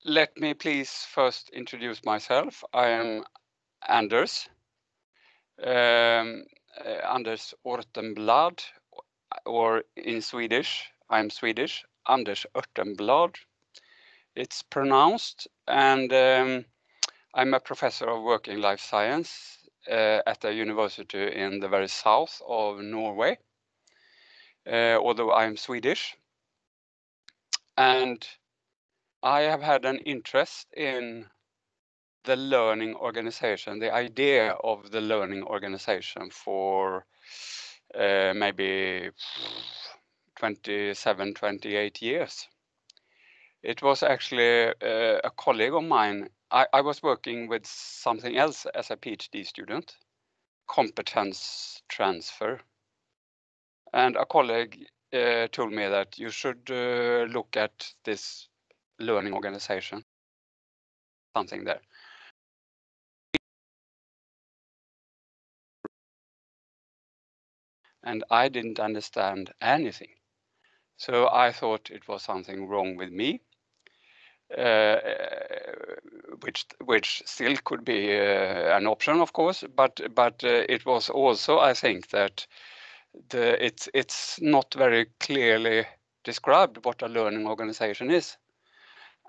Let me please first introduce myself. I am Anders. Anders Ortenblad, or in Swedish, I'm Swedish, Anders Örtenblad. It's pronounced, and I'm a professor of working life science at a university in the very south of Norway, although I'm Swedish. And I have had an interest in the learning organization, the idea of the learning organization for maybe 27, 28 years. It was actually a colleague of mine. I was working with something else as a PhD student, competence transfer. And a colleague told me that you should look at this learning organization, something there. And I didn't understand anything. So I thought it was something wrong with me, which still could be an option, of course. But it was also, I think, that it's not very clearly described what a learning organization is.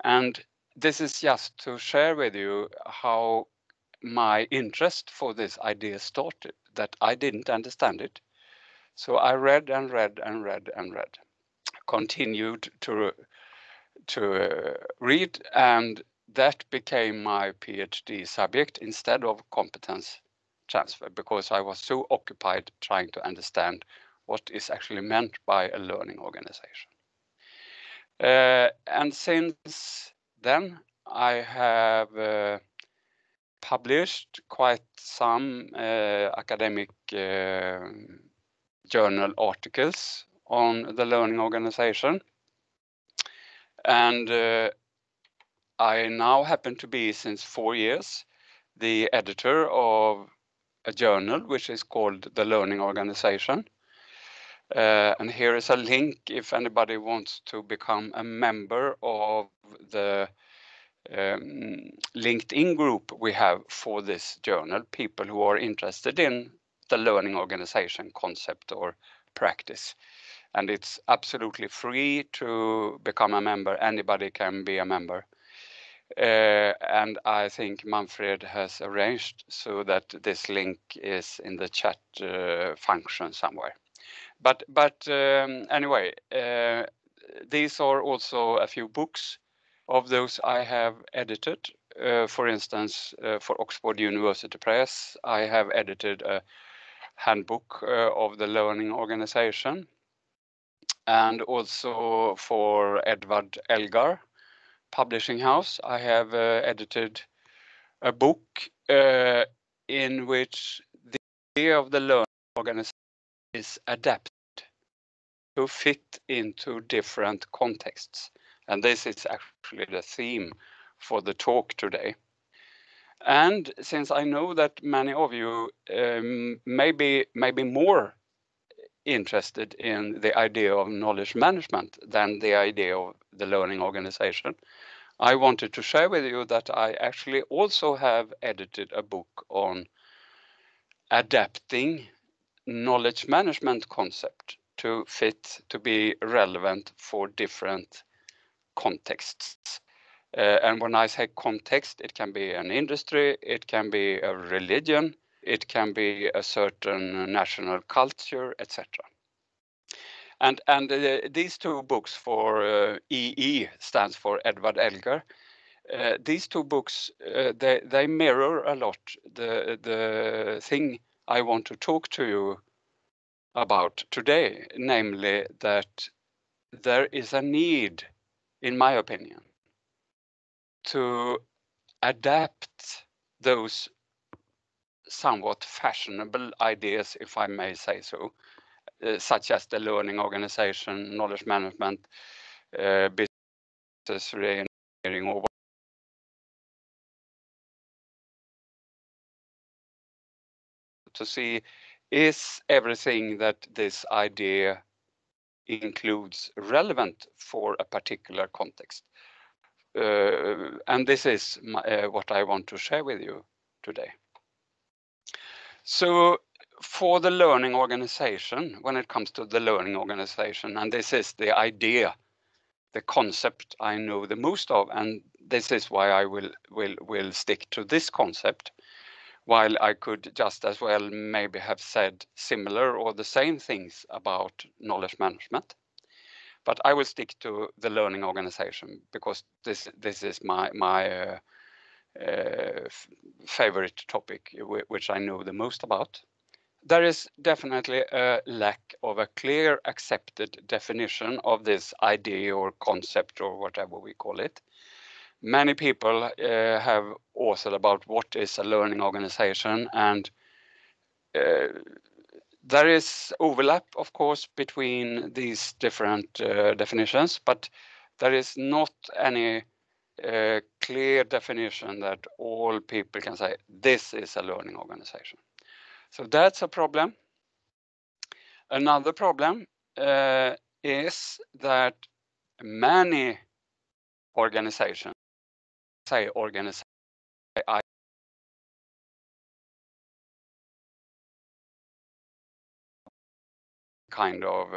And this is just to share with you how my interest for this idea started, that I didn't understand it. So I read and read and read and read, continued to read, and that became my PhD subject instead of competence transfer, because I was so occupied trying to understand what is actually meant by a learning organization. And since then, I have published quite some academic journal articles on the learning organization. And I now happen to be, since 4 years, the editor of a journal which is called The Learning Organization. And here is a link if anybody wants to become a member of the LinkedIn group we have for this journal, people who are interested in the learning organization concept or practice. And it's absolutely free to become a member. Anybody can be a member. And I think Manfred has arranged so that this link is in the chat function somewhere. But anyway, these are also a few books of those I have edited. For instance, for Oxford University Press, I have edited a handbook of the learning organization. And also for Edward Elgar Publishing House, I have edited a book in which the idea of the learning organization is adapted to fit into different contexts. And this is actually the theme for the talk today. And since I know that many of you may be more interested in the idea of knowledge management than the idea of the learning organization, I wanted to share with you that I actually also have edited a book on adapting knowledge management concept to be relevant for different contexts. And when I say context, it can be an industry, it can be a religion, it can be a certain national culture, etc. And these two books for EE stands for Edward Elgar. These two books, they mirror a lot the thing I want to talk to you about today, namely that there is a need, in my opinion, to adapt those somewhat fashionable ideas, if I may say so, such as the learning organization, knowledge management, business re-engineering, or to see, is everything that this idea includes relevant for a particular context? and this is what I want to share with you today. So for the learning organization, when it comes to the learning organization, and this is the idea, the concept I know the most of, and this is why I will stick to this concept, while I could just as well maybe have said similar or the same things about knowledge management. But I will stick to the learning organization because this is my favorite topic, which I know the most about. There is definitely a lack of a clear accepted definition of this idea or concept or whatever we call it. Many people have authored about what is a learning organization, and there is overlap, of course, between these different definitions, but there is not any clear definition that all people can say this is a learning organization. So that's a problem. Another problem is that many organizations say organization kind of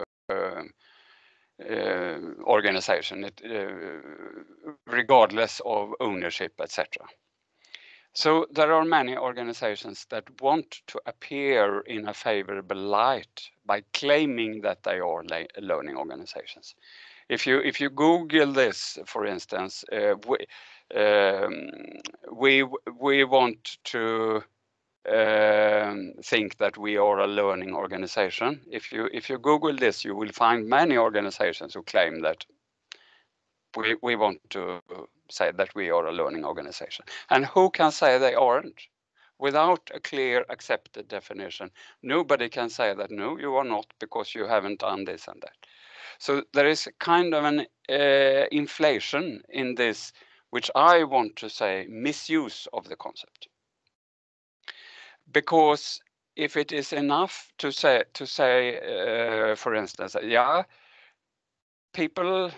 organization, regardless of ownership, etc. So there are many organizations that want to appear in a favorable light by claiming that they are learning organizations. If you Google this, for instance, we want to think that we are a learning organization. If you Google this, you will find many organizations who claim that we want to say that we are a learning organization. And who can say they aren't? Without a clear accepted definition, nobody can say that no, you are not because you haven't done this and that. So there is kind of an inflation in this, which I want to say misuse of the concept. Because if it is enough to say, for instance, yeah, people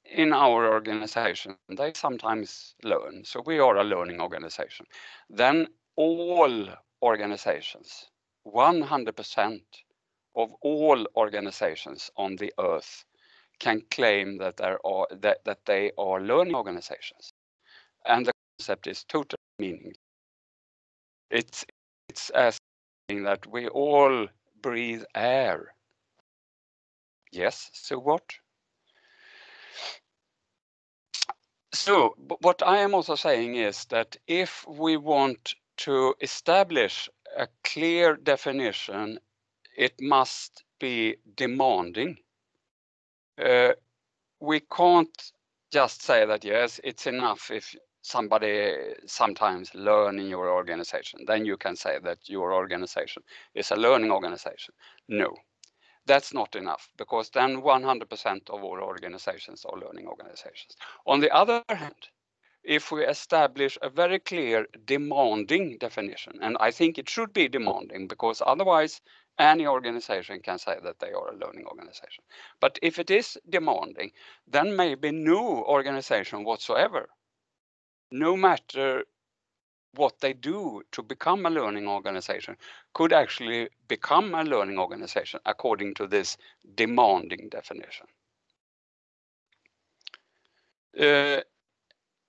in our organization, they sometimes learn. So we are a learning organization. Then all organizations, 100% of all organizations on the earth can claim that they are learning organizations. And the concept is totally meaningless. It's as saying that we all breathe air. Yes, so what? So what I am also saying is that if we want to establish a clear definition, it must be demanding. We can't just say that, yes, it's enough if somebody sometimes learn in your organization, then you can say that your organization is a learning organization. No, that's not enough, because then 100% of all organizations are learning organizations. On the other hand, if we establish a very clear demanding definition, and I think it should be demanding because otherwise any organization can say that they are a learning organization. But if it is demanding, then maybe no organization whatsoever, no matter what they do to become a learning organization, could actually become a learning organization according to this demanding definition.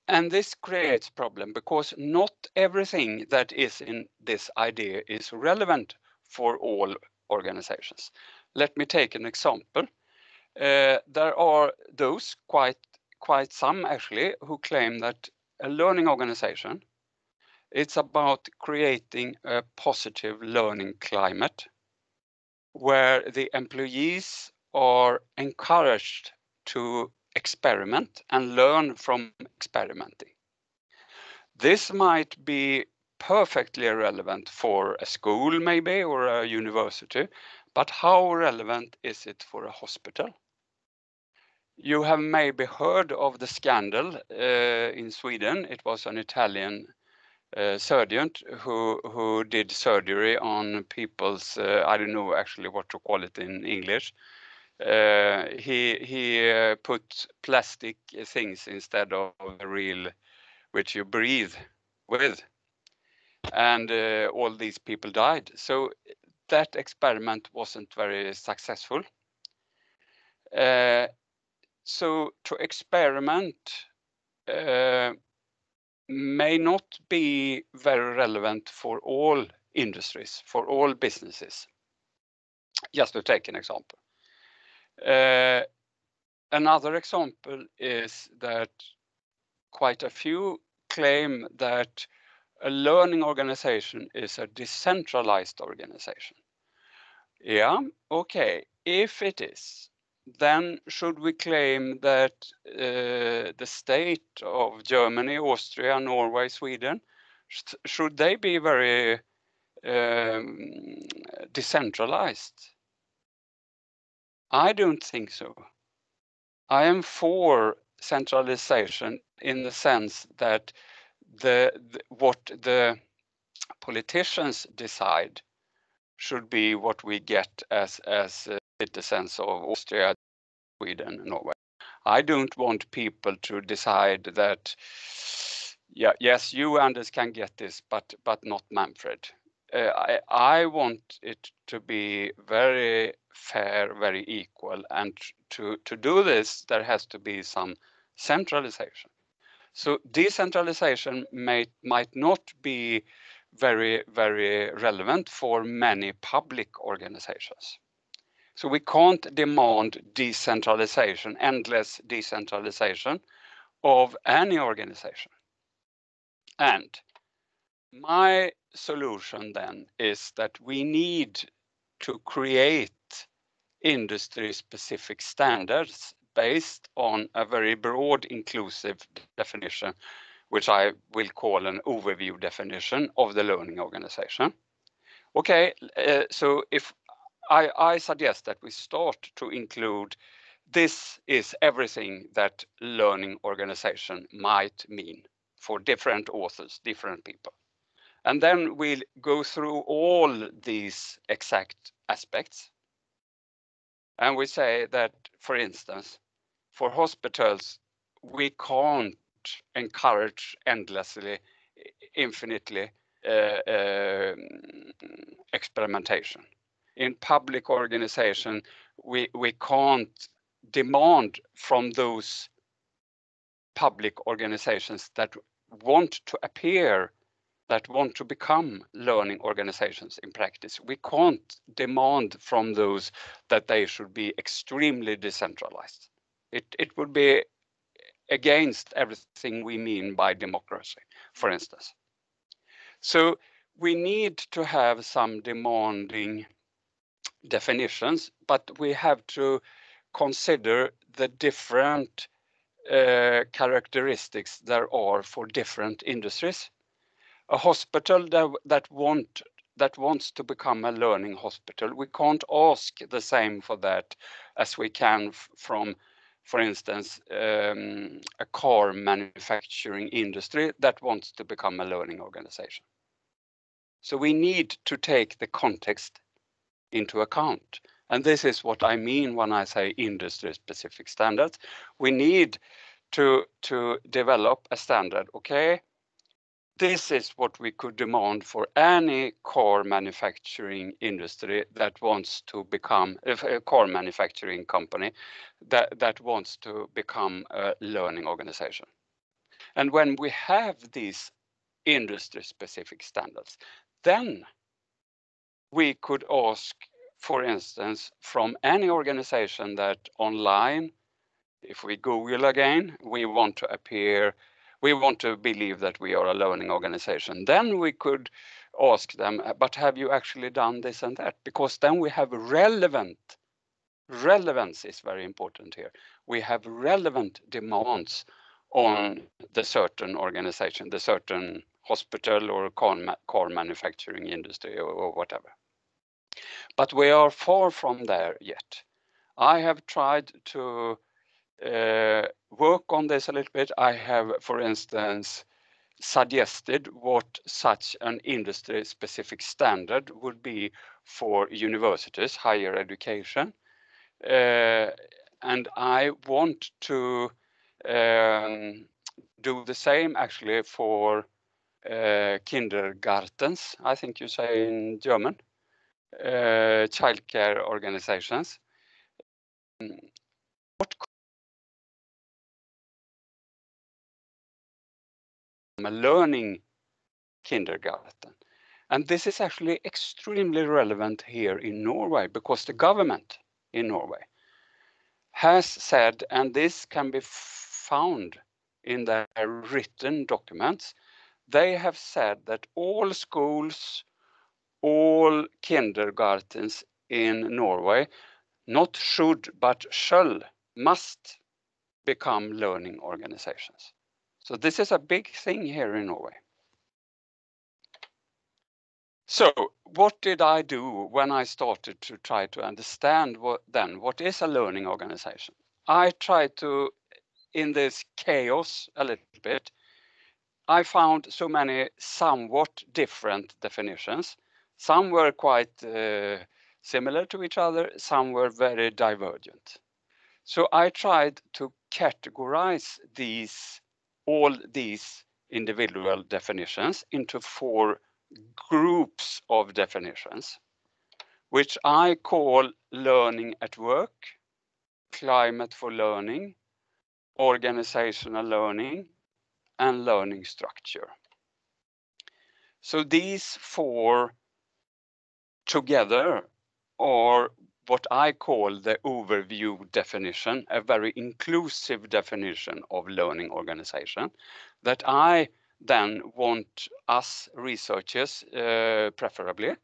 And this creates problem because not everything that is in this idea is relevant for all organizations. Let me take an example. There are those, quite some actually, who claim that a learning organization, it's about creating a positive learning climate where the employees are encouraged to experiment and learn from experimenting. This might be perfectly relevant for a school maybe or a university, but how relevant is it for a hospital? You have maybe heard of the scandal in Sweden. It was an Italian surgeon who did surgery on people's, I don't know actually what to call it in English, He put plastic things instead of the real which you breathe with, and all these people died. So that experiment wasn't very successful. So to experiment may not be very relevant for all industries, for all businesses. Just to take an example. Another example is that quite a few claim that a learning organization is a decentralized organization. Yeah, okay. If it is, then should we claim that the state of Germany, Austria, Norway, Sweden, should they be very decentralized? I don't think so. I am for centralization in the sense that what the politicians decide should be what we get as citizens of Austria, Sweden, Norway. I don't want people to decide that, yeah, yes, you Anders can get this, but not Manfred. I want it to be very fair, very equal, and to do this, there has to be some centralization. So decentralization might not be very, very relevant for many public organizations. So we can't demand decentralization, endless decentralization of any organization. And my solution then is that we need to create industry-specific standards based on a very broad, inclusive definition, which I will call an overview definition of the learning organization. Okay, so if I suggest that we start to include this is everything that learning organization might mean for different authors, different people. And then we'll go through all these exact aspects. And we say that, for instance, for hospitals, we can't encourage endlessly, infinitely experimentation. In public organization, we can't demand from those public organizations that want to appear, that want to become learning organizations in practice. We can't demand from those that they should be extremely decentralized. It would be against everything we mean by democracy, for instance. So we need to have some demanding definitions, but we have to consider the different characteristics there are for different industries. A hospital that wants to become a learning hospital, we can't ask the same for that as we can from, for instance, a car manufacturing industry that wants to become a learning organization. So we need to take the context into account. And this is what I mean when I say industry-specific standards. We need to develop a standard, okay? This is what we could demand for any car manufacturing industry that wants to become a car manufacturing company that wants to become a learning organization. And when we have these industry-specific standards, then we could ask, for instance, from any organization that online, if we Google again, we want to appear, we want to believe that we are a learning organization, then we could ask them, but have you actually done this and that? Because then we have relevance is very important here. We have relevant demands on the certain organization, the certain hospital or car manufacturing industry or whatever. But we are far from there yet. I have tried to work on this a little bit. I have, for instance, suggested what such an industry-specific standard would be for universities, higher education. and I want to do the same actually for kindergartens, I think you say in German, childcare organizations. What a learning kindergarten? And this is actually extremely relevant here in Norway because the government in Norway has said, and this can be found in their written documents, they have said that all schools, all kindergartens in Norway, not should, but shall, must become learning organizations. So this is a big thing here in Norway. So what did I do when I started to try to understand what is a learning organization? I tried to, in this chaos a little bit, I found so many somewhat different definitions. Some were quite similar to each other, some were very divergent. So I tried to categorize all these individual definitions into 4 groups of definitions, which I call learning at work, climate for learning, organizational learning, and learning structure. So these 4 together are what I call the overview definition, a very inclusive definition of learning organization that I then want us researchers, preferably,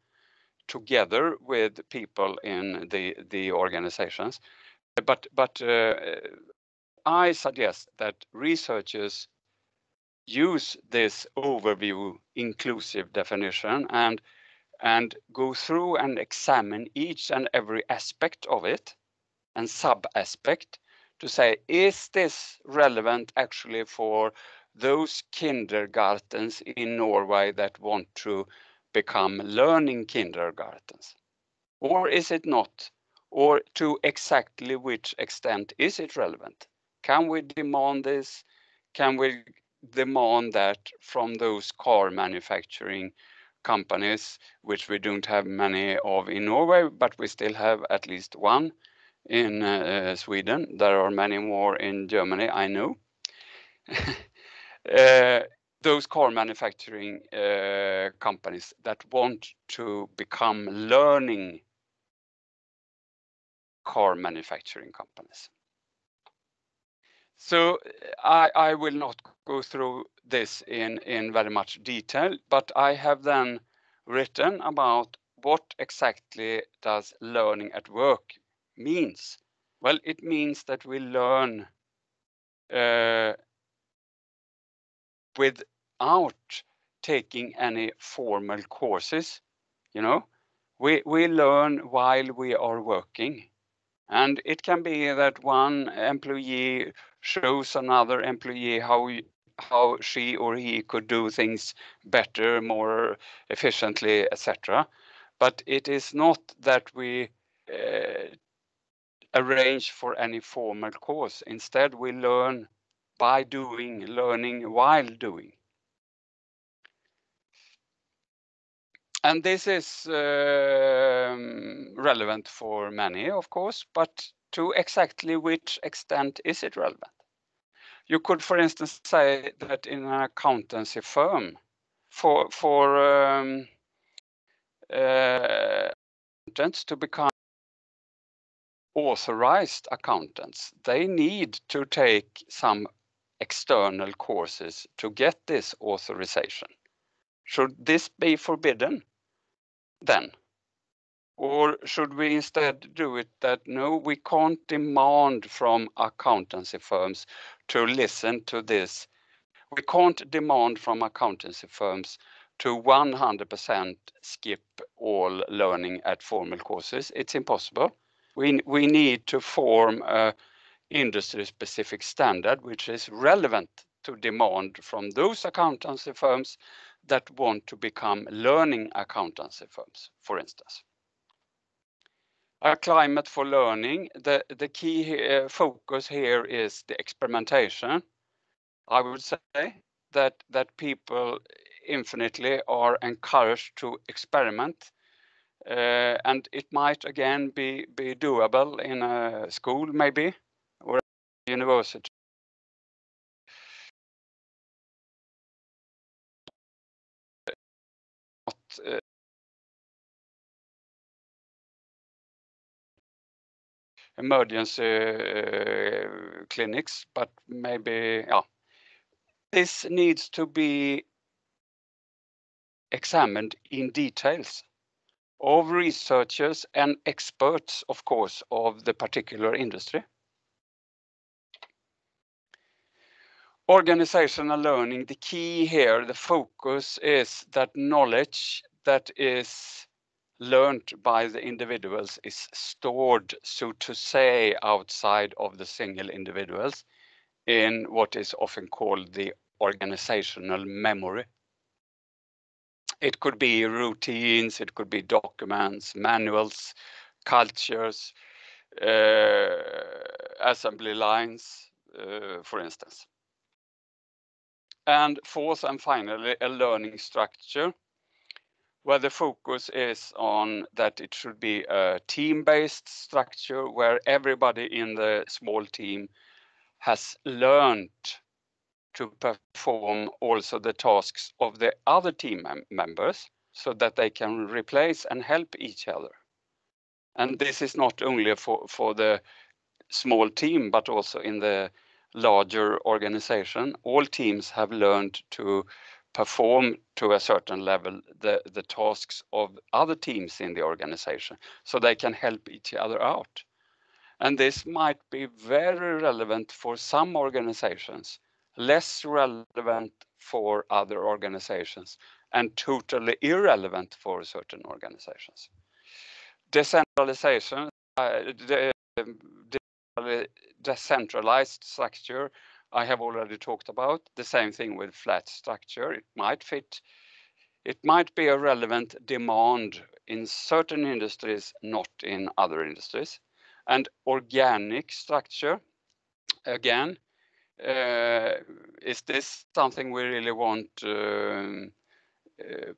together with people in the organizations. But I suggest that researchers use this overview inclusive definition and go through and examine each and every aspect of it and sub-aspect to say, is this relevant actually for those kindergartens in Norway that want to become learning kindergartens? Or is it not? Or to exactly which extent is it relevant? Can we demand this? Can we demand that from those car manufacturing companies, which we don't have many of in Norway, but we still have at least one in Sweden. There are many more in Germany, I know. Those car manufacturing companies that want to become learning car manufacturing companies. So I will not go through this in very much detail, but I have then written about what exactly does learning at work means. Well, it means that we learn without taking any formal courses. You know, we learn while we are working. And it can be that one employee shows another employee how she or he could do things better, more efficiently, etc. But it is not that we arrange for any formal course. Instead, we learn by doing, learning while doing. And this is relevant for many, of course, but to exactly which extent is it relevant? You could, for instance, say that in an accountancy firm, for accountants to become authorized accountants, they need to take some external courses to get this authorization. Should this be forbidden then? Or should we instead do it that no, we can't demand from accountancy firms to listen to this. We can't demand from accountancy firms to 100% skip all learning at formal courses. It's impossible. We need to form a industry-specific standard which is relevant to demand from those accountancy firms that want to become learning accountancy firms, for instance. A climate for learning, the key focus here is the experimentation. I would say that people infinitely are encouraged to experiment, and it might again be doable in a school maybe or a university. Not, emergency clinics, but maybe this needs to be examined in details of researchers and experts, of course, of the particular industry. Organizational learning, the key here, the focus is that knowledge that is learned by the individuals is stored, so to say, outside of the single individuals in what is often called the organizational memory. It could be routines, it could be documents, manuals, cultures, assembly lines, for instance. And fourth and finally, a learning structure where the focus is on that it should be a team-based structure where everybody in the small team has learned to perform also the tasks of the other team members so that they can replace and help each other. And this is not only for the small team, but also in the larger organization. All teams have learned to perform to a certain level the tasks of other teams in the organization so they can help each other out. And this might be very relevant for some organizations, less relevant for other organizations, and totally irrelevant for certain organizations. Decentralization, decentralized structure, I have already talked about. The same thing with flat structure. It might fit. It might be a relevant demand in certain industries, not in other industries. And organic structure, again, is this something we really want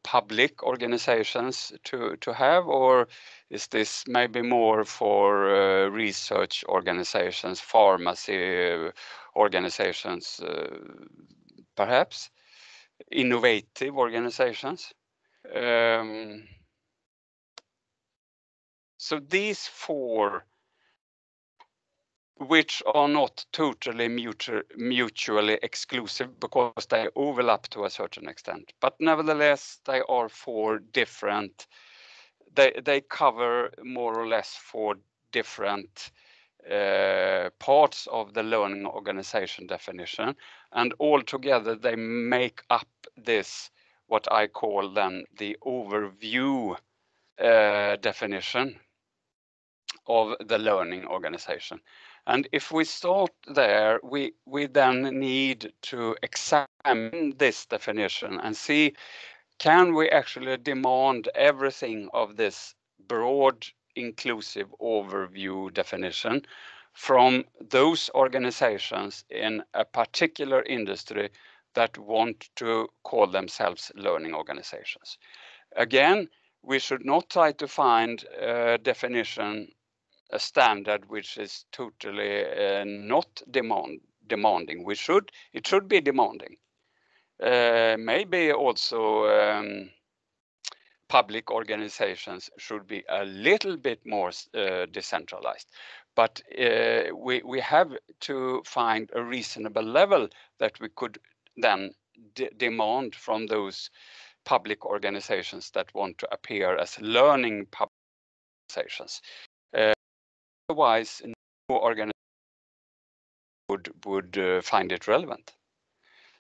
public organizations to have, or is this maybe more for research organizations, pharmacy organizations, perhaps innovative organizations? So these four, which are not totally mutually exclusive because they overlap to a certain extent, but nevertheless they are four different. They cover more or less four different parts of the learning organization definition, and altogether they make up this, what I call then the overview definition of the learning organization. And if we start there, we then need to examine this definition and see, can we actually demand everything of this broad, inclusive overview definition from those organizations in a particular industry that want to call themselves learning organizations? Again, we should not try to find a definition, a standard which is totally not demanding. It should be demanding. Maybe also public organizations should be a little bit more decentralized, but we have to find a reasonable level that we could then demand from those public organizations that want to appear as learning public organizations. Otherwise, no organization would find it relevant.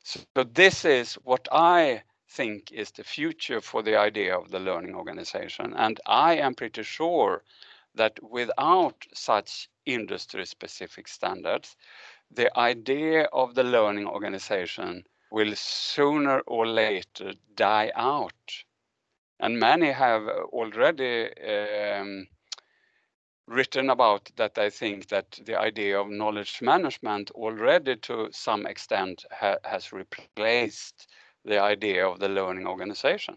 So this is what I think is the future for the idea of the learning organization. And I am pretty sure that without such industry-specific standards, the idea of the learning organization will sooner or later die out. And many have already written about that I think that the idea of knowledge management already to some extent has replaced the idea of the learning organization.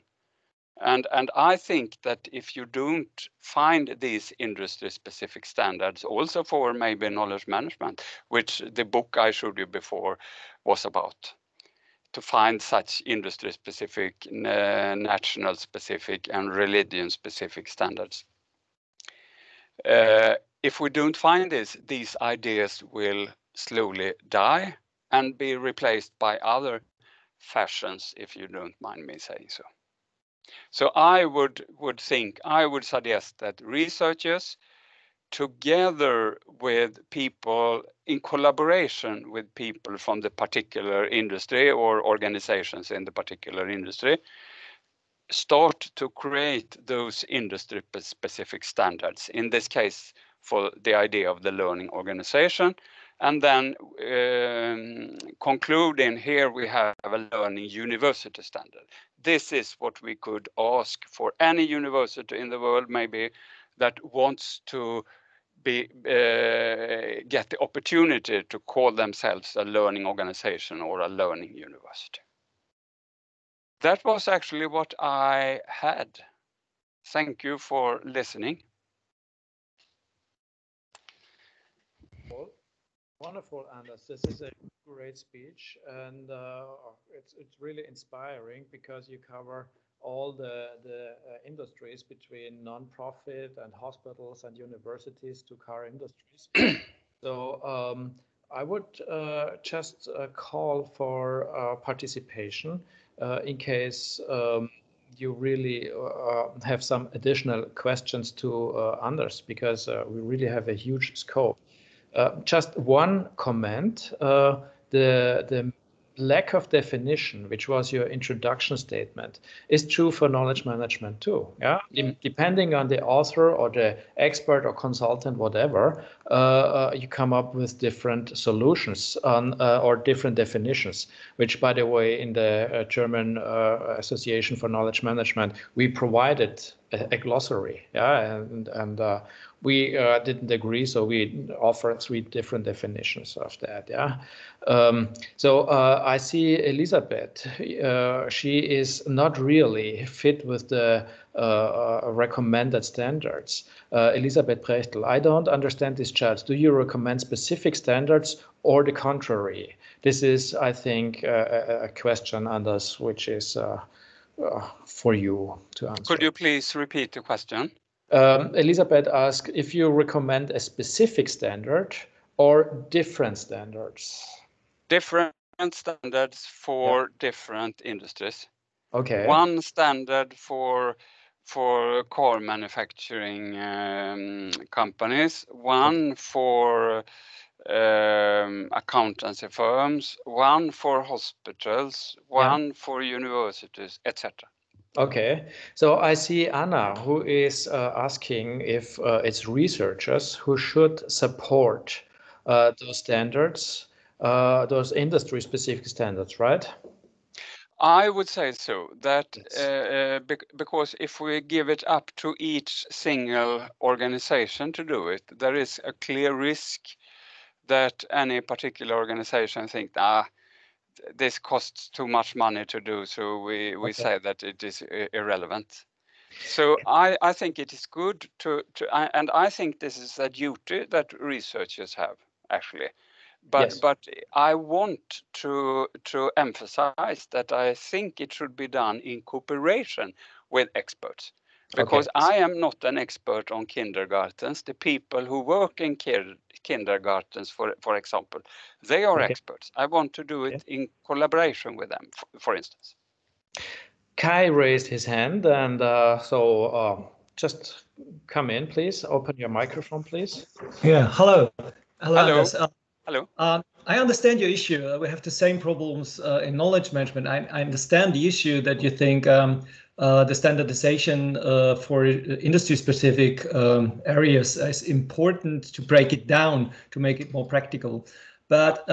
And I think that if you don't find these industry-specific standards, also for maybe knowledge management, which the book I showed you before was about, to find such industry-specific, national-specific, and religion-specific standards. If we don't find this, these ideas will slowly die and be replaced by other fashions, if you don't mind me saying so. So I would suggest that researchers, together with people, in collaboration with people from the particular industry or organizations in the particular industry, start to create those industry-specific standards, in this case for the idea of the learning organization, and then concluding here we have a learning university standard. This is what we could ask for any university in the world maybe that wants to get the opportunity to call themselves a learning organization or a learning university. That was actually what I had. Thank you for listening. Wonderful, Anders. This is a great speech, and it's really inspiring because you cover all the industries between non-profit and hospitals and universities to car industries. So I would just call for participation in case you really have some additional questions to Anders, because we really have a huge scope. Just one comment, the lack of definition, which was your introduction statement, is true for knowledge management too. Yeah, depending on the author or the expert or consultant, whatever, you come up with different solutions on or different definitions. Which, by the way, in the German Association for Knowledge Management, we provided a glossary. Yeah, and we didn't agree, so we offered 3 different definitions of that. Yeah. So I see Elisabeth. She is not really fit with the recommended standards. Elisabeth Brechtel, I don't understand this chart. Do you recommend specific standards or the contrary? This is, I think, a question, Anders, which is for you to answer. Could you please repeat the question? Elisabeth asked if you recommend a specific standard or different standards. Different standards for different industries. Okay. One standard for car manufacturing companies, one for accountancy firms, one for hospitals, one for universities, etc. Okay, so I see Anna, who is asking if it's researchers who should support those standards, those industry-specific standards, right? I would say so, that because if we give it up to each single organization to do it, there is a clear risk that any particular organization think, this costs too much money to do, so we say that it is irrelevant. So I think it is good to and I think this is a duty that researchers have, actually. But I want to emphasize that I think it should be done in cooperation with experts, because I am not an expert on kindergartens. The people who work in kindergartens, for example, they are experts. I want to do it in collaboration with them, for instance. Kai raised his hand, and so just come in, please. Open your microphone, please. Yeah, hello. Hello. Hello. I understand your issue. We have the same problems in knowledge management. I understand the issue that you think the standardization for industry-specific areas is important to break it down, to make it more practical. But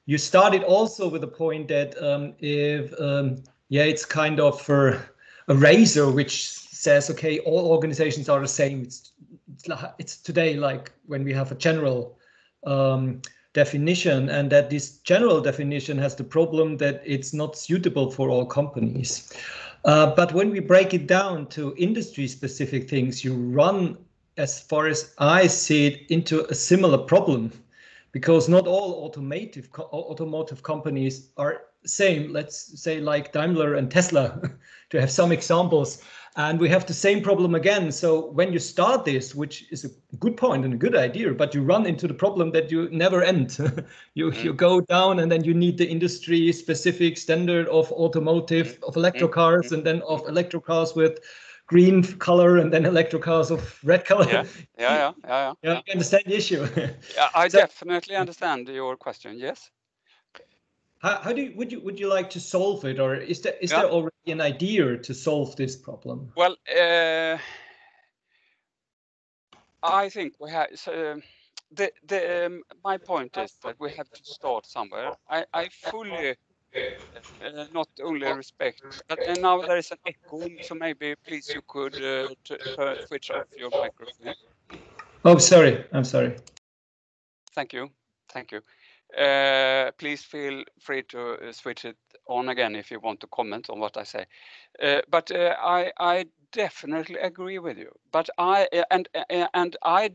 you started also with the point that if it's kind of a razor which says, okay, all organizations are the same. It's it's today like when we have a general definition, and that this general definition has the problem that it's not suitable for all companies. But when we break it down to industry-specific things, you run, as far as I see it, into a similar problem, because not all automotive companies are same. Let's say like Daimler and Tesla, to have some examples. And we have the same problem again. So when you start this, which is a good point and a good idea, but you run into the problem that you never end. you go down, and then you need the industry specific standard of automotive, of electric cars, and then of electric cars with green color, and then electric cars of red color. Yeah. You understand the issue. I definitely understand your question. Yes. How would you like to solve it, or is there already an idea to solve this problem? Well, I think we have. My point is that we have to start somewhere. I fully not only respect, but now there is an echo, so maybe please you could switch off your microphone. Oh, sorry. I'm sorry. Thank you. Please feel free to switch it on again if you want to comment on what I say. But I definitely agree with you. But I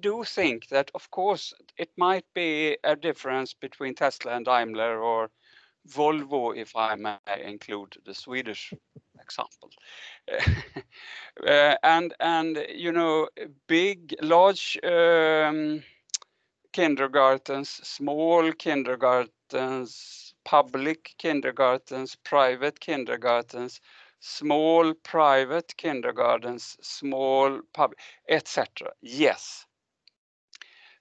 do think that, of course, it might be a difference between Tesla and Daimler, or Volvo, if I may include the Swedish example. And large kindergartens, small kindergartens, public kindergartens, private kindergartens, small private kindergartens, small public, etc. Yes.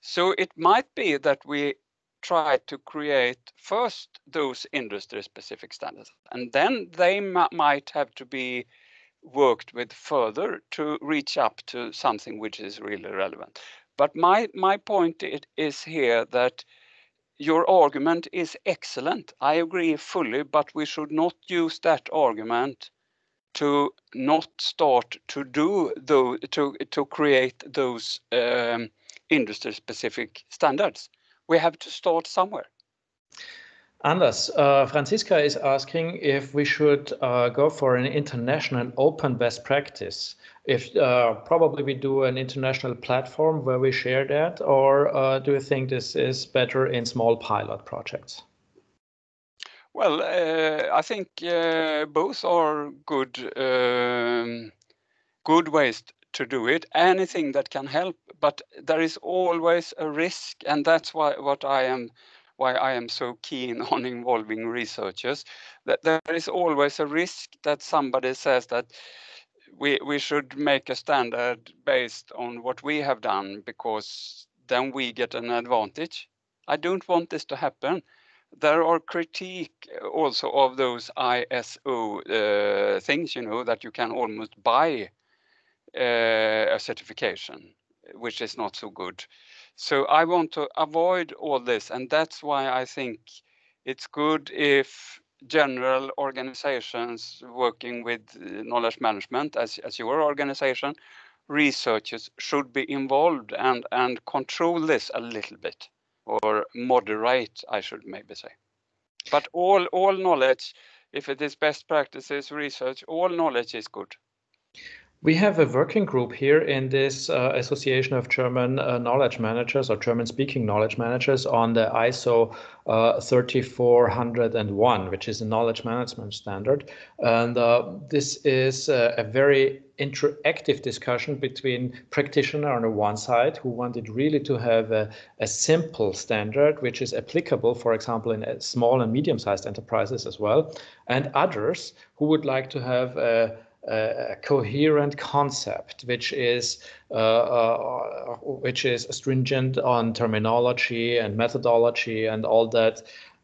So it might be that we try to create first those industry-specific standards, and then they might have to be worked with further to reach up to something which is really relevant. But my point is here that your argument is excellent. I agree fully, but we should not use that argument to not start to to create those industry-specific standards. We have to start somewhere. Anders, Franziska is asking if we should go for an international open best practice. If probably we do an international platform where we share that, or do you think this is better in small pilot projects? Well, I think both are good ways to do it. Anything that can help, but there is always a risk, and that's why I am so keen on involving researchers. That there is always a risk that somebody says that we should make a standard based on what we have done, because then we get an advantage. I don't want this to happen. There are critique also of those ISO things, that you can almost buy a certification, which is not so good. So I want to avoid all this, and that's why I think it's good if general organizations working with knowledge management, as your organization, researchers should be involved and control this a little bit, or moderate, I should maybe say. But all knowledge, if it is best practices research, all knowledge is good. We have a working group here in this Association of German Knowledge Managers, or German-speaking knowledge managers, on the ISO 3401, which is a knowledge management standard. And this is a very interactive discussion between practitioners on the one side, who wanted really to have a simple standard which is applicable, for example, in small and medium-sized enterprises as well, and others who would like to have a coherent concept which is stringent on terminology and methodology and all that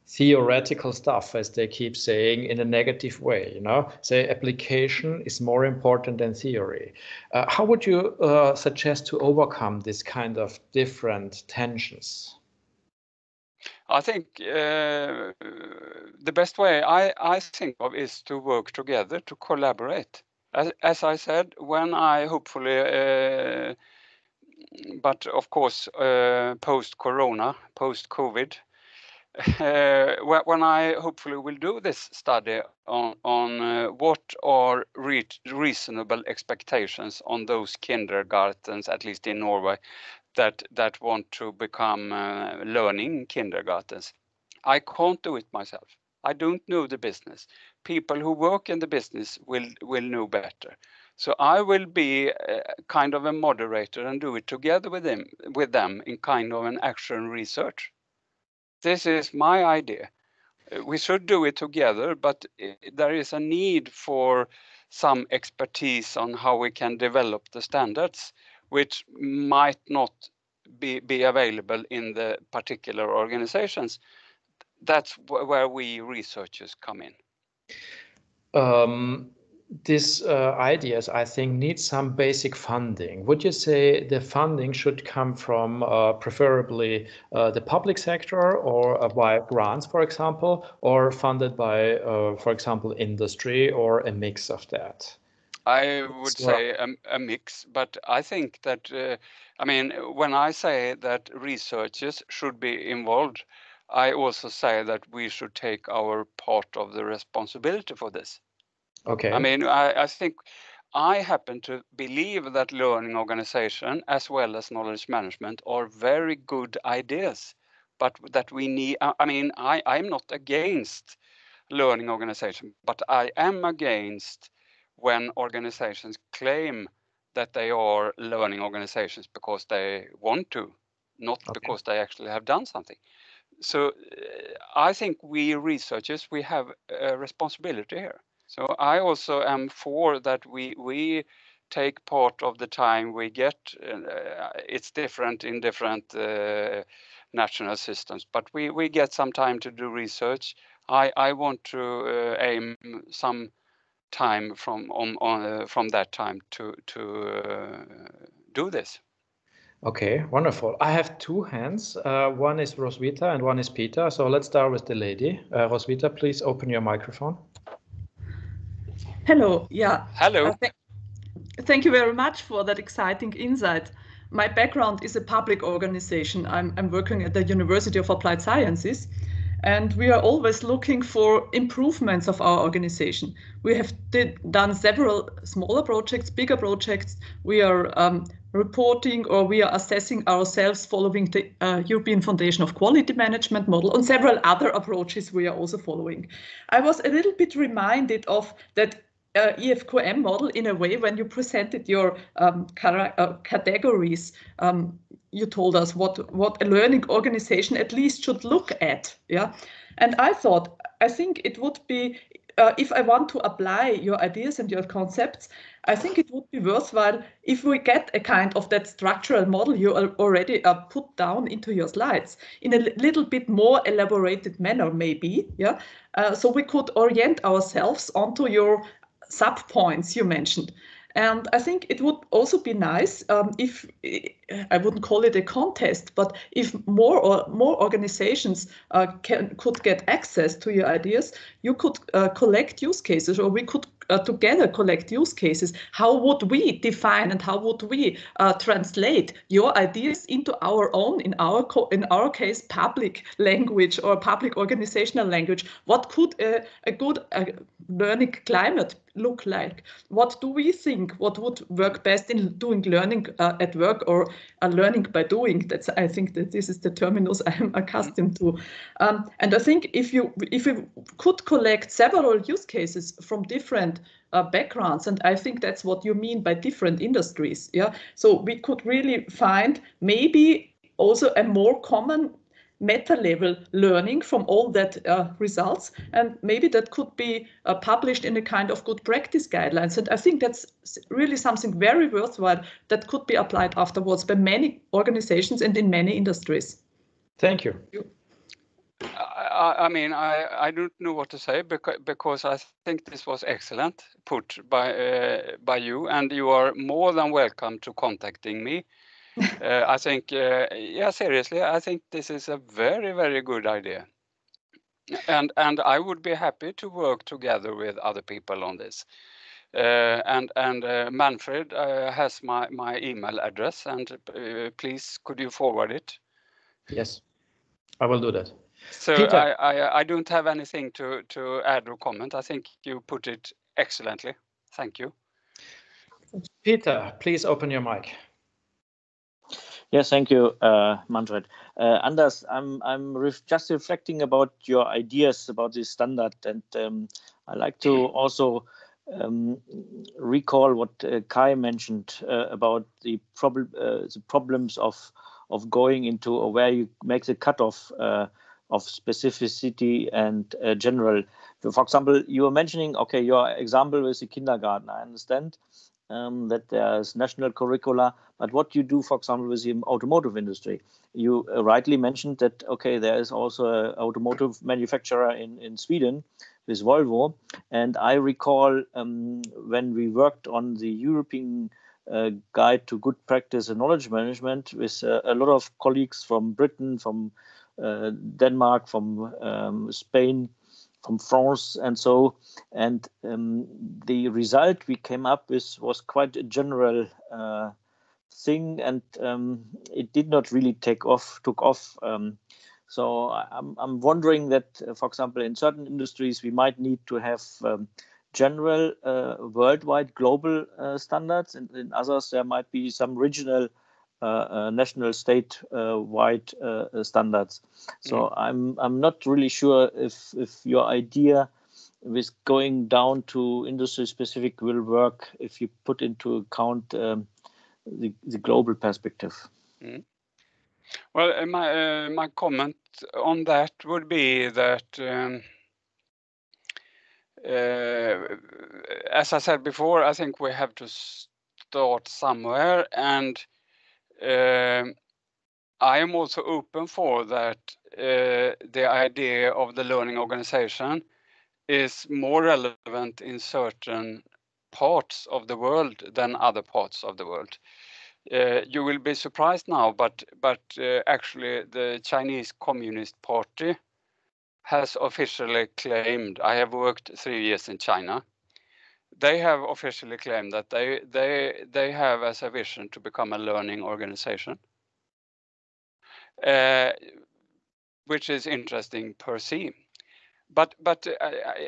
theoretical stuff, as they keep saying, in a negative way. Say application is more important than theory. How would you suggest to overcome this kind of different tensions? I think the best way I think of is to work together, to collaborate. As I said, when I hopefully but of course, post-corona, post-COVID, when I hopefully will do this study on what are reasonable expectations on those kindergartens, at least in Norway, that want to become learning kindergartens. I can't do it myself. I don't know the business. People who work in the business will know better. So I will be kind of a moderator and do it together with them in kind of an action research. This is my idea. We should do it together, but there is a need for some expertise on how we can develop the standards, which might not be available in the particular organizations. That's where we researchers come in. These ideas, I think, need some basic funding. Would you say the funding should come from preferably the public sector or by grants, for example, or funded by, for example, industry, or a mix of that? I would say a mix, but I think that, I mean, when I say that researchers should be involved, I also say that we should take our part of the responsibility for this. Okay. I mean, I think I happen to believe that learning organization as well as knowledge management are very good ideas, but that we need, I mean, I'm not against learning organization, but I am against when organizations claim that they are learning organizations because they want to, not because they actually have done something. So I think we researchers, we have a responsibility here. So I also am for that we take part of the time we get. It's different in different national systems, but we get some time to do research. I want to aim some time from that time to do this. Okay, wonderful. I have two hands. One is Roswitha and one is Peter. So let's start with the lady. Roswitha, please open your microphone. Hello. Yeah. Hello. Thank you very much for that exciting insight. My background is a public organization. I'm working at the University of Applied Sciences, and we are always looking for improvements of our organization. We have done several smaller projects, bigger projects. We are reporting, or we are assessing ourselves following the European Foundation of Quality Management model, and several other approaches we are also following. I was a little bit reminded of that EFQM model in a way when you presented your categories. You told us what a learning organization at least should look at. Yeah, and I think it would be, if I want to apply your ideas and your concepts, I think it would be worthwhile if we get a kind of that structural model you already put down into your slides in a little bit more elaborated manner, maybe. Yeah, so we could orient ourselves onto your sub-points you mentioned. And I think it would also be nice if, I wouldn't call it a contest, but if more organizations could get access to your ideas, you could collect use cases, or we could together collect use cases. How would we define and how would we translate your ideas into our own, in our case, public language or public organizational language? What could a good learning climate look like? What do we think? What would work best in doing learning at work, or learning by doing? I think that this is the terminus I am accustomed to. And I think if you could collect several use cases from different backgrounds, and I think that's what you mean by different industries. Yeah, so we could really find maybe also a more common meta-level learning from all that results, and maybe that could be published in a kind of good practice guidelines. And I think that's really something very worthwhile that could be applied afterwards by many organizations and in many industries. Thank you. I mean, I don't know what to say, because I think this was excellent put by you, and you are more than welcome to contacting me. I think, yeah, seriously, I think this is a very, very good idea. And I would be happy to work together with other people on this. And Manfred has my email address, and please could you forward it? Yes, I will do that. So Peter. I don't have anything to add or comment. I think you put it excellently. Thank you. Peter, please open your mic. Yes, thank you, Manfred. Anders, I'm just reflecting about your ideas about this standard, and I like to also recall what Kai mentioned about the problems of going into where you make the cutoff of specificity and general. So for example, you were mentioning, okay, your example with the kindergarten. I understand that there's national curricula, but what you do, for example, with the automotive industry, you rightly mentioned that, okay, there is also an automotive manufacturer in Sweden with Volvo. And I recall when we worked on the European guide to good practice and knowledge management with a lot of colleagues from Britain, from Denmark, from Spain, from France, and so, and the result we came up with was quite a general thing, and it did not really took off. So I'm wondering that, for example, in certain industries we might need to have general worldwide global standards, and in others there might be some regional national state wide standards. So I'm not really sure if your idea with going down to industry specific will work if you put into account the global perspective. Well, my comment on that would be that as I said before, I think we have to start somewhere, and I am also open for that. The idea of the learning organization is more relevant in certain parts of the world than other parts of the world. You will be surprised now, but actually the Chinese Communist Party has officially claimed, I have worked 3 years in China, they have officially claimed that they have as a vision to become a learning organization, which is interesting per se. But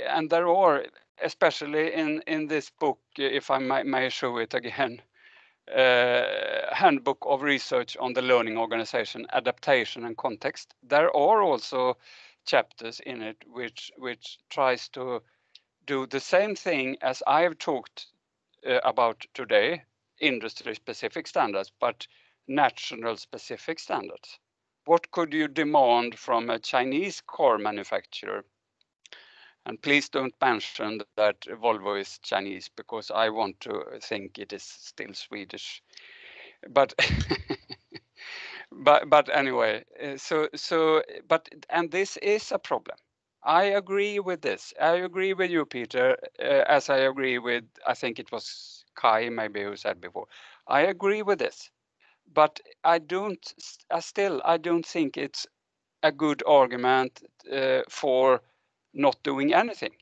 and there are, especially in this book, if I may show it again, Handbook of Research on the Learning Organization, Adaptation and Context. There are also chapters in it which tries to do the same thing as I have talked about today, industry-specific standards, but national-specific standards. What could you demand from a Chinese car manufacturer? And please don't mention that Volvo is Chinese, because I want to think it is still Swedish. But but anyway, and this is a problem. I agree with this. I agree with you, Peter, as I agree with, I think it was Kai maybe who said before. I agree with this, but I don't think it's a good argument for not doing anything.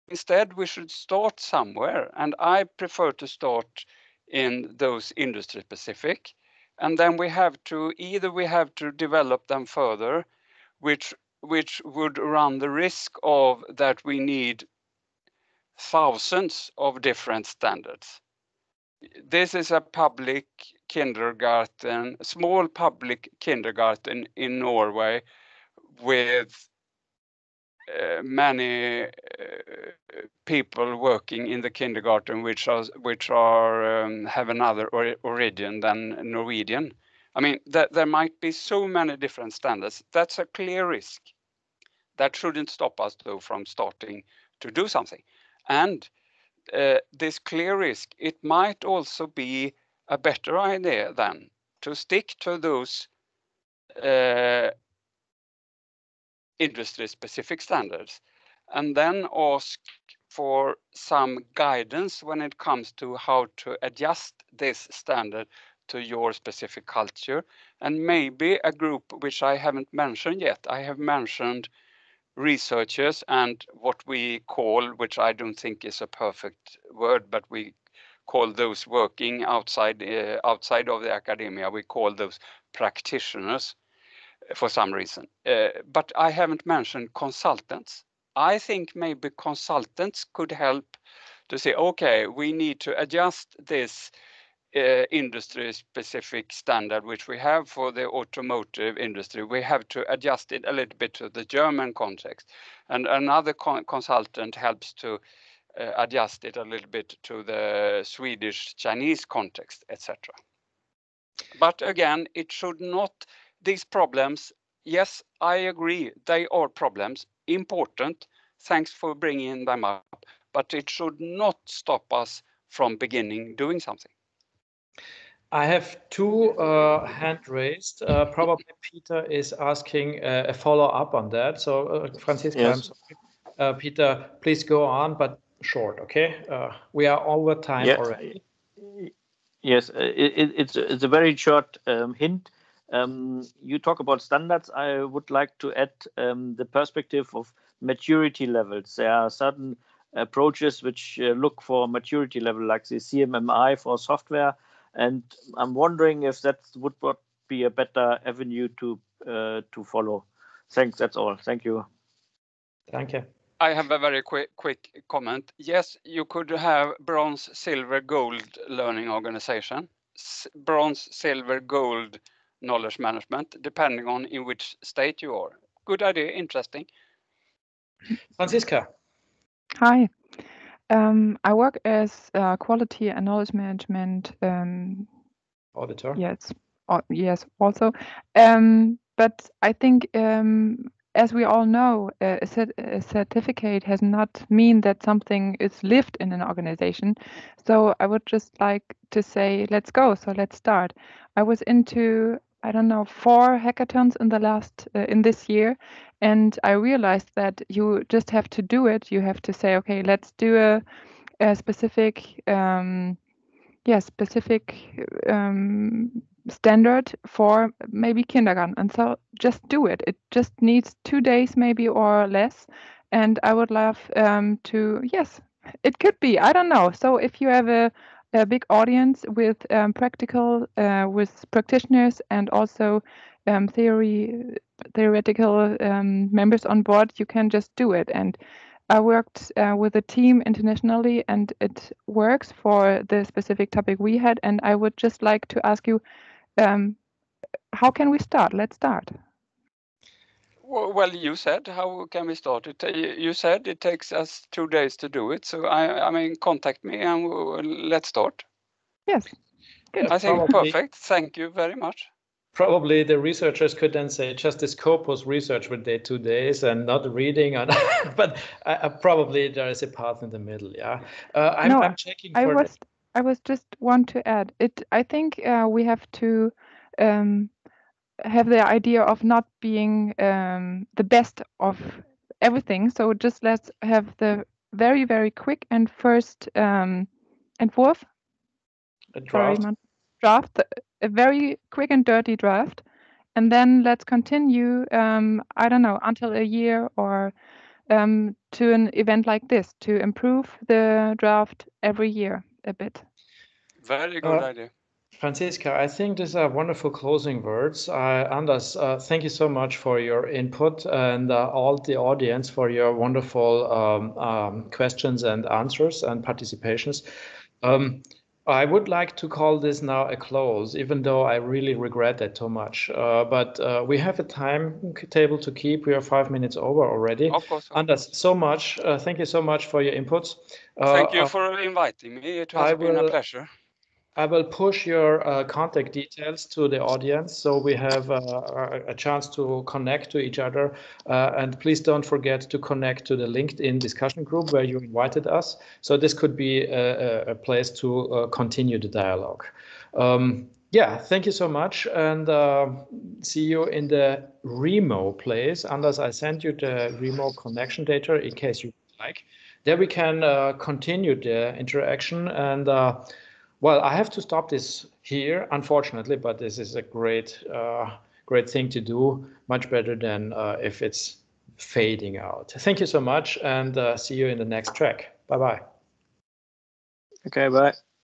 Instead, we should start somewhere, and I prefer to start in those industry specific, and then we have to develop them further, which would run the risk of that we need thousands of different standards. This is a public kindergarten, small public kindergarten in Norway with many people working in the kindergarten which have another origin than Norwegian. I mean, there might be so many different standards. That's a clear risk. That shouldn't stop us, though, from starting to do something. And this clear risk, it might also be a better idea than to stick to those industry-specific standards, and then ask for some guidance when it comes to how to adjust this standard to your specific culture, and maybe a group which I haven't mentioned yet. I have mentioned researchers and what we call, which I don't think is a perfect word, but we call those working outside of the academia, we call those practitioners for some reason. But I haven't mentioned consultants. I think maybe consultants could help to say, okay, we need to adjust this industry-specific standard which we have for the automotive industry. We have to adjust it a little bit to the German context, and another consultant helps to adjust it a little bit to the Swedish, Chinese context, etc. But again, it should not, these problems, yes, I agree, they are problems, important, thanks for bringing them up, but it should not stop us from beginning doing something. I have two hand raised. Probably Peter is asking a follow-up on that. So Franziska, Yes. I'm sorry. Peter, please go on, but short, okay? We are over time already. Yes, it's a very short hint. You talk about standards. I would like to add the perspective of maturity levels. There are certain approaches which look for maturity level, like the CMMI for software, and I'm wondering if that would be a better avenue to follow. Thanks. That's all. Thank you. Thank you. I have a very quick comment. Yes, you could have bronze, silver, gold learning organization, bronze, silver, gold knowledge management, depending on in which state you are. Good idea, interesting. Franziska. Hi. I work as quality and knowledge management Auditor. Yes, yes, also. But I think, as we all know, a certificate has not mean that something is lived in an organization. So I would just like to say, let's go. So let's start. I was into, I don't know, 4 hackathons in the last in this year, and I realized that you just have to do it. You have to say, okay, let's do a specific. Specific standard for maybe kindergarten, and so just do it. It just needs 2 days maybe or less, and I would love to. Yes, it could be. I don't know. So if you have a big audience with with practitioners and also theoretical members on board, you can just do it. And I worked with a team internationally, and it works for the specific topic we had. And I would just like to ask you, how can we start? Let's start. Well, you said, how can we start it? You said it takes us 2 days to do it. So I mean, contact me and let's start. Yes, good. I think perfect. Thank you very much. Probably the researchers could then say just this corpus research would take 2 days and not reading, but probably there is a path in the middle. Yeah, I'm checking. I was just want to add it. I think we have to have the idea of not being the best of everything. So just let's have the very, very quick and first entwurf. A draft. Draft, a very quick and dirty draft, and then let's continue. I don't know, until a year or to an event like this to improve the draft every year a bit. Very good idea. Franziska, I think these are wonderful closing words. Anders, thank you so much for your input, and all the audience for your wonderful questions and answers and participations. I would like to call this now a close, even though I really regret that so much. But we have a timetable to keep. We are 5 minutes over already. Of course. Anders, so much. Thank you so much for your inputs. Thank you for inviting me. It has been a pleasure. I will push your contact details to the audience so we have a chance to connect to each other. And please don't forget to connect to the LinkedIn discussion group where you invited us. So this could be a place to continue the dialogue. Yeah, thank you so much, and see you in the Remo place. Anders, I sent you the Remo connection data in case you like. There we can continue the interaction, and well, I have to stop this here, unfortunately, but this is a great thing to do, much better than if it's fading out. Thank you so much, and see you in the next track. Bye-bye. Okay, bye.